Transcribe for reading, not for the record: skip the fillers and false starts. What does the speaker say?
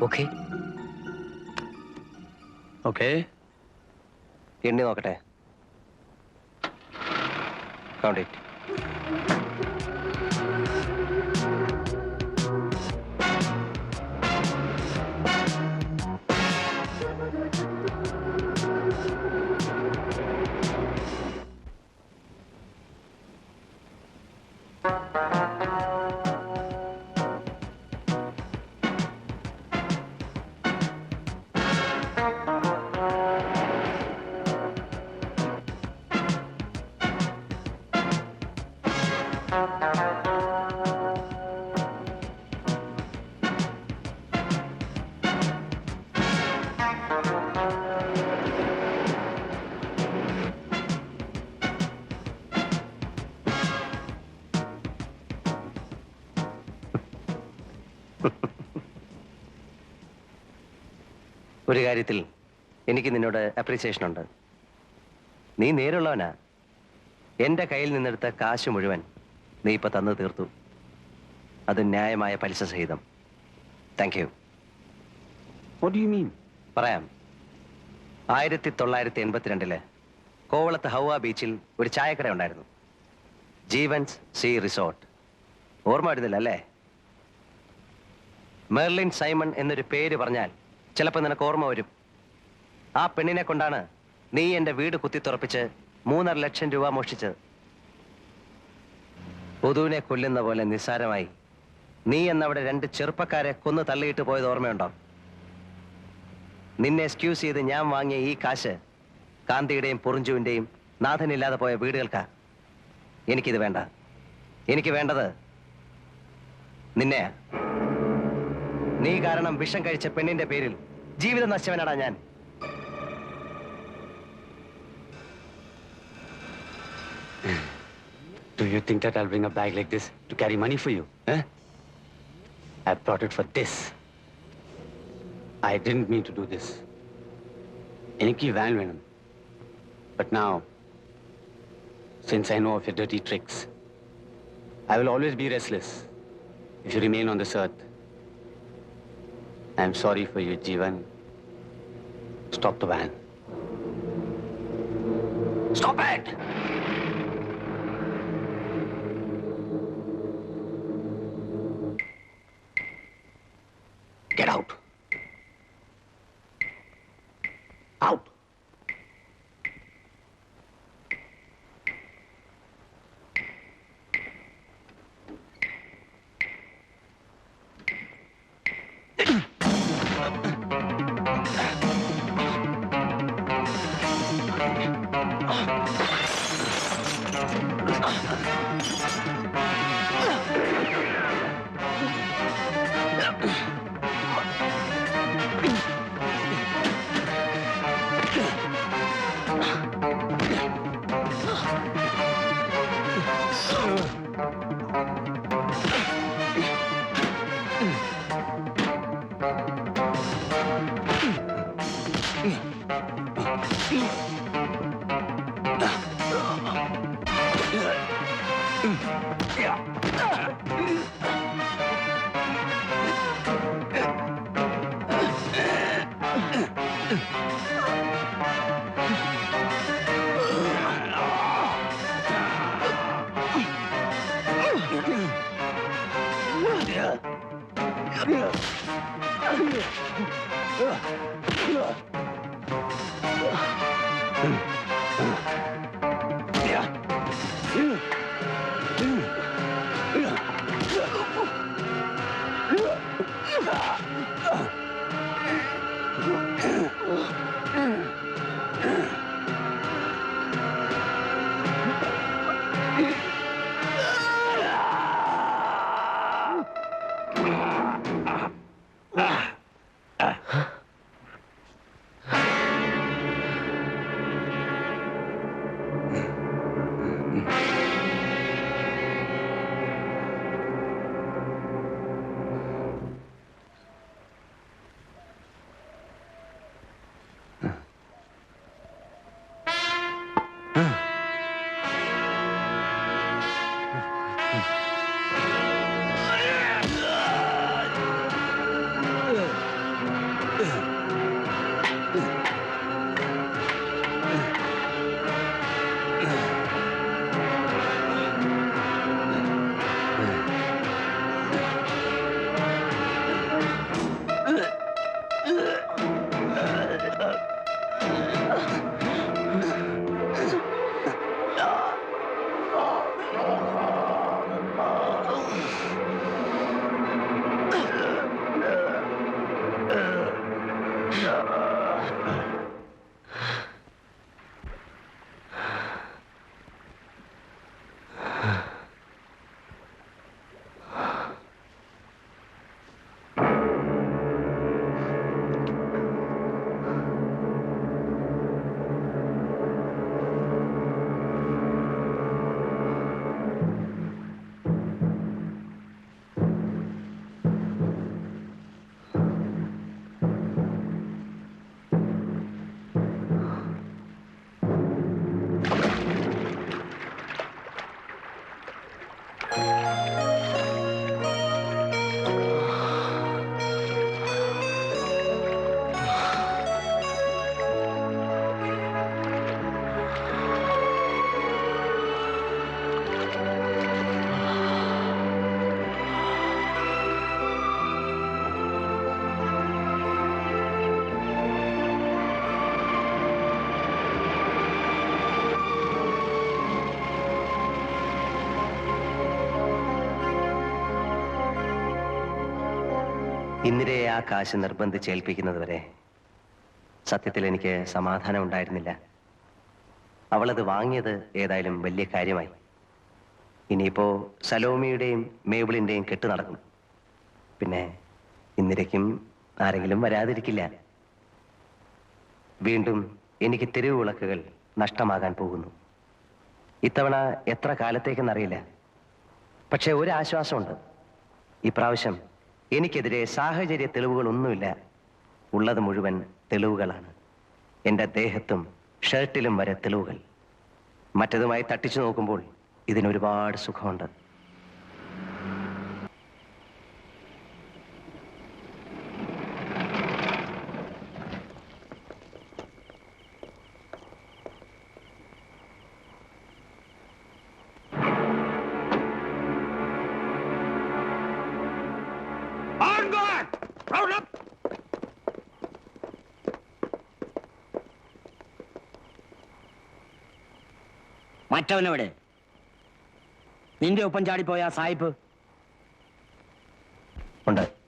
Okay okay. എണ്ണി നോക്കട്ടെ. Count it. ഒരു കാര്യത്തിൽ എനിക്ക് നിന്നോട് അപ്രീസിയേഷൻ ഉണ്ട്. നീ നേരുള്ളവനാ. എൻ്റെ കയ്യിൽ നിന്നെടുത്ത കാശ് മുഴുവൻ നീ ഇപ്പൊ തന്നു തീർത്തു. അത് ന്യായമായ പലിശ സഹിതം. Thank you. What do you mean? പറയാം. 1982 കോവളത്ത് ഹൗവ ബീച്ചിൽ ഒരു ചായക്കട ഉണ്ടായിരുന്നു. Jeevan's sea resort. ഓർമ്മ വരുന്നില്ല അല്ലേ? മെർലിൻ സൈമൺ എന്നൊരു പേര് പറഞ്ഞാൽ ചിലപ്പോൾ നിനക്ക് ഓർമ്മ വരും. ആ പെണ്ണിനെ കൊണ്ടാണ് നീ എൻ്റെ വീട് കുത്തിത്തുറപ്പിച്ച് 3.5 ലക്ഷം രൂപ മോഷ്ടിച്ചത്. പൊതുവിനെ കൊല്ലുന്ന പോലെ നിസ്സാരമായി നീ എന്നവിടെ 2 ചെറുപ്പക്കാരെ കൊന്നു തള്ളിയിട്ട് പോയത് ഓർമ്മയുണ്ടോ? നിന്നെ എക്സ്ക്യൂസ് ചെയ്ത് ഞാൻ വാങ്ങിയ ഈ കാശ് കാന്തിയുടെയും പൊറിഞ്ചുവിൻ്റെയും നാഥനില്ലാതെ പോയ വീടുകൾക്കാ. എനിക്കിത് വേണ്ട. എനിക്ക് വേണ്ടത് നിന്നെയാ. നീ കാരണം വിഷം കഴിച്ച പെണ്ണിന്റെ പേരിൽ ജീവിതം നശിച്ചവനാടാ ഞാൻ. Do you think that I'll bring a bag like this to carry money for you? Eh? I brought it for this. I didn't mean to do this. Eniki van venum. But now, since I know of your dirty tricks, I will always be restless if you remain on this earth. I'm sorry for you, Jeevan. Stop the van. Stop it! Get out. Out. ഇന്ദിരയെ ആ കാശ് നിർബന്ധിച്ചേൽപ്പിക്കുന്നത് വരെ സത്യത്തിൽ എനിക്ക് സമാധാനം ഉണ്ടായിരുന്നില്ല. അവളത് വാങ്ങിയത് ഏതായാലും വലിയ കാര്യമായി. ഇനിയിപ്പോ സലോമിയുടെയും മേബിളിന്റെയും കെട്ട് നടക്കും. പിന്നെ ഇന്ദിരയ്ക്കും ആരെങ്കിലും വരാതിരിക്കില്ല. വീണ്ടും എനിക്ക് തെരുവ് വിളക്കുകൾ നഷ്ടമാകാൻ പോകുന്നു. ഇത്തവണ എത്ര കാലത്തേക്കെന്നറിയില്ല. പക്ഷെ ഒരു ആശ്വാസമുണ്ട്. ഇപ്രാവശ്യം എനിക്കെതിരെ സാഹചര്യ തെളിവുകളൊന്നുമില്ല. ഉള്ളത് മുഴുവൻ തെളിവുകളാണ്. എൻ്റെ ദേഹത്തും ഷർട്ടിലും വരെ തെളിവുകൾ. മറ്റതുമായി തട്ടിച്ചു നോക്കുമ്പോൾ ഇതിനൊരുപാട് സുഖമുണ്ട്. മറ്റവനെവിടെ? നിന്റെ ഒപ്പം ചാടിപ്പോയ സായിപ്പ് ഉണ്ട്.